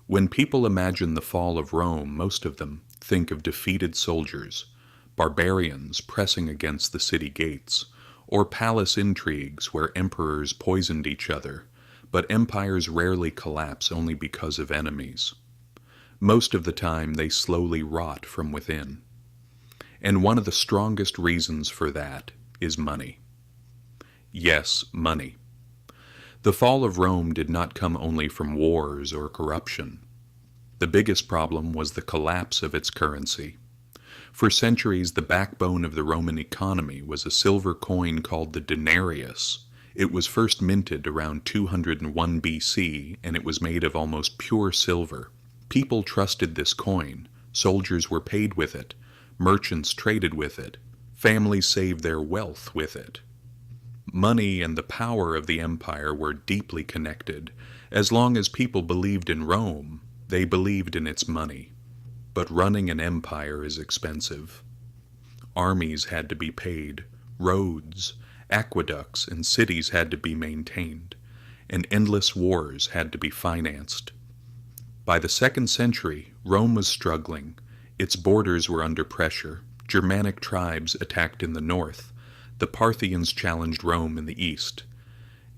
When people imagine the fall of Rome, most of them think of defeated soldiers, barbarians pressing against the city gates, or palace intrigues where emperors poisoned each other, but empires rarely collapse only because of enemies. Most of the time they slowly rot from within. And one of the strongest reasons for that is money. Yes, money. The fall of Rome did not come only from wars or corruption. The biggest problem was the collapse of its currency. For centuries, the backbone of the Roman economy was a silver coin called the denarius. It was first minted around 201 BC, and it was made of almost pure silver. People trusted this coin, soldiers were paid with it, merchants traded with it, families saved their wealth with it. Money and the power of the empire were deeply connected. As long as people believed in Rome, they believed in its money. But running an empire is expensive. Armies had to be paid, roads, aqueducts, and cities had to be maintained, and endless wars had to be financed. By the 2nd century, Rome was struggling. Its borders were under pressure. Germanic tribes attacked in the north. The Parthians challenged Rome in the east.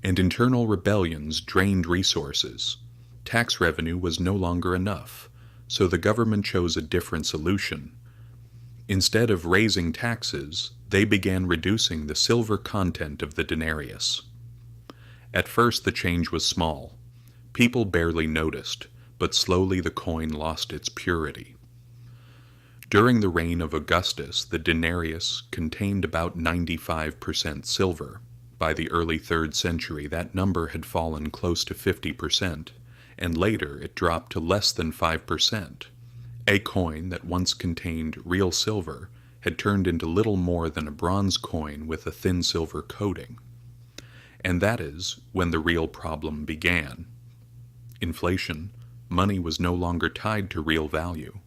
And internal rebellions drained resources. Tax revenue was no longer enough, so the government chose a different solution. Instead of raising taxes, they began reducing the silver content of the denarius. At first the change was small. People barely noticed, but slowly the coin lost its purity. During the reign of Augustus, the denarius contained about 95% silver. By the early 3rd century, that number had fallen close to 50%, and later it dropped to less than 5%. A coin that once contained real silver had turned into little more than a bronze coin with a thin silver coating. And that is when the real problem began. Inflation. Money was no longer tied to real value.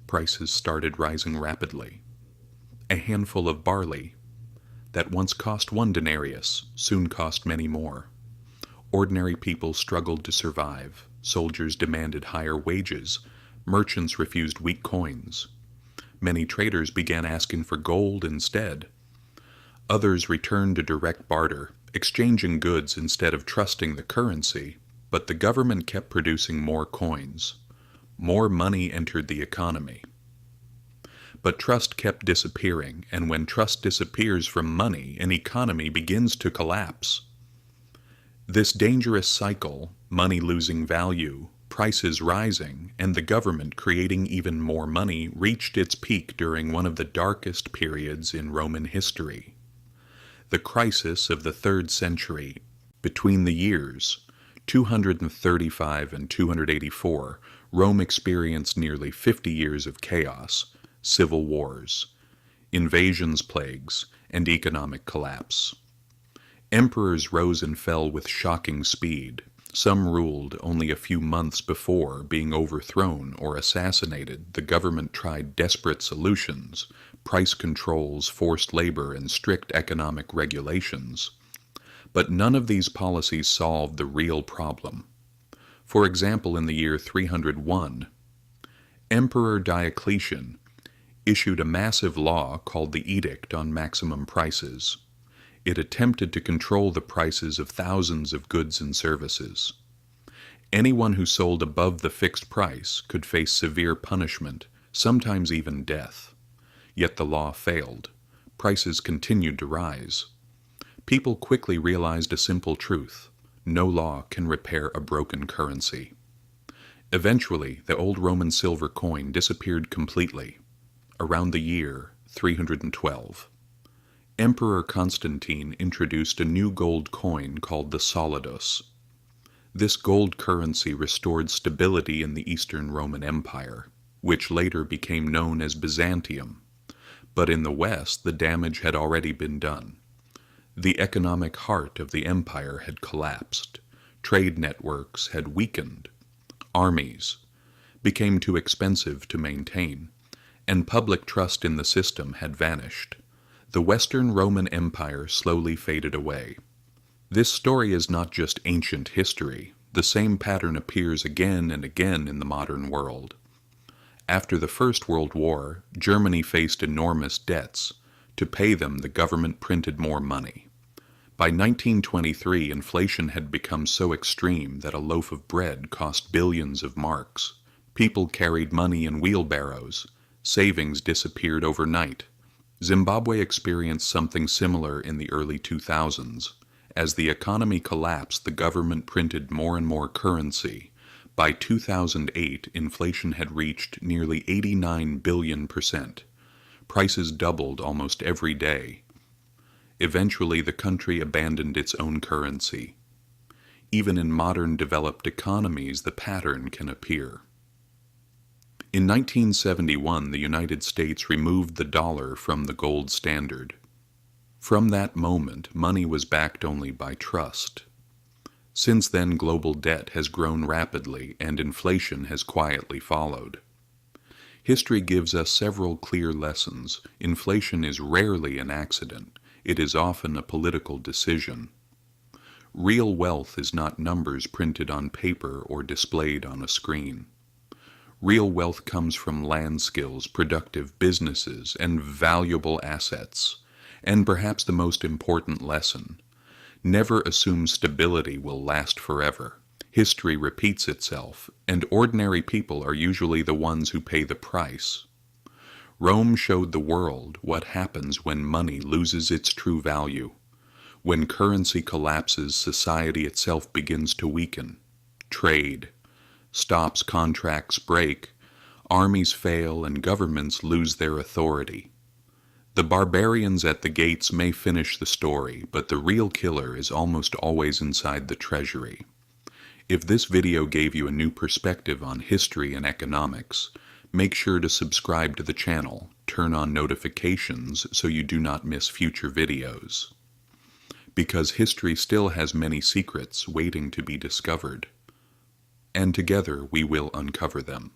Prices started rising rapidly. A handful of barley that once cost 1 denarius soon cost many more. Ordinary people struggled to survive. Soldiers demanded higher wages. Merchants refused weak coins. Many traders began asking for gold instead. Others returned to direct barter, exchanging goods instead of trusting the currency, but the government kept producing more coins. More money entered the economy. But trust kept disappearing, and when trust disappears from money, an economy begins to collapse. This dangerous cycle, money losing value, prices rising, and the government creating even more money, reached its peak during one of the darkest periods in Roman history. The crisis of the 3rd century, between the years 235 and 284, Rome experienced nearly 50 years of chaos, civil wars, invasions, plagues, and economic collapse. Emperors rose and fell with shocking speed. Some ruled only a few months before being overthrown or assassinated. The government tried desperate solutions, price controls, forced labor, and strict economic regulations. But none of these policies solved the real problem. For example, in the year 301, Emperor Diocletian issued a massive law called the Edict on Maximum Prices. It attempted to control the prices of thousands of goods and services. Anyone who sold above the fixed price could face severe punishment, sometimes even death. Yet the law failed. Prices continued to rise. People quickly realized a simple truth: no law can repair a broken currency. Eventually, the old Roman silver coin disappeared completely, around the year 312. Emperor Constantine introduced a new gold coin called the solidus. This gold currency restored stability in the Eastern Roman Empire, which later became known as Byzantium. But in the West, the damage had already been done. The economic heart of the empire had collapsed. Trade networks had weakened. Armies became too expensive to maintain, and public trust in the system had vanished. The Western Roman Empire slowly faded away. This story is not just ancient history. The same pattern appears again and again in the modern world. After the First World War, Germany faced enormous debts. To pay them, the government printed more money. By 1923, inflation had become so extreme that a loaf of bread cost billions of marks. People carried money in wheelbarrows. Savings disappeared overnight. Zimbabwe experienced something similar in the early 2000s. As the economy collapsed, the government printed more and more currency. By 2008, inflation had reached nearly 89 billion%. Prices doubled almost every day. Eventually, the country abandoned its own currency. Even in modern developed economies, the pattern can appear. In 1971, the United States removed the dollar from the gold standard. From that moment, money was backed only by trust. Since then, global debt has grown rapidly and inflation has quietly followed. History gives us several clear lessons. Inflation is rarely an accident. It is often a political decision. Real wealth is not numbers printed on paper or displayed on a screen. Real wealth comes from land skills, productive businesses, and valuable assets. And perhaps the most important lesson: never assume stability will last forever. History repeats itself, and ordinary people are usually the ones who pay the price. Rome showed the world what happens when money loses its true value. When currency collapses, society itself begins to weaken. Trade stops, contracts break, armies fail, and governments lose their authority. The barbarians at the gates may finish the story, but the real killer is almost always inside the treasury. If this video gave you a new perspective on history and economics, make sure to subscribe to the channel, turn on notifications so you do not miss future videos. Because history still has many secrets waiting to be discovered, and together we will uncover them.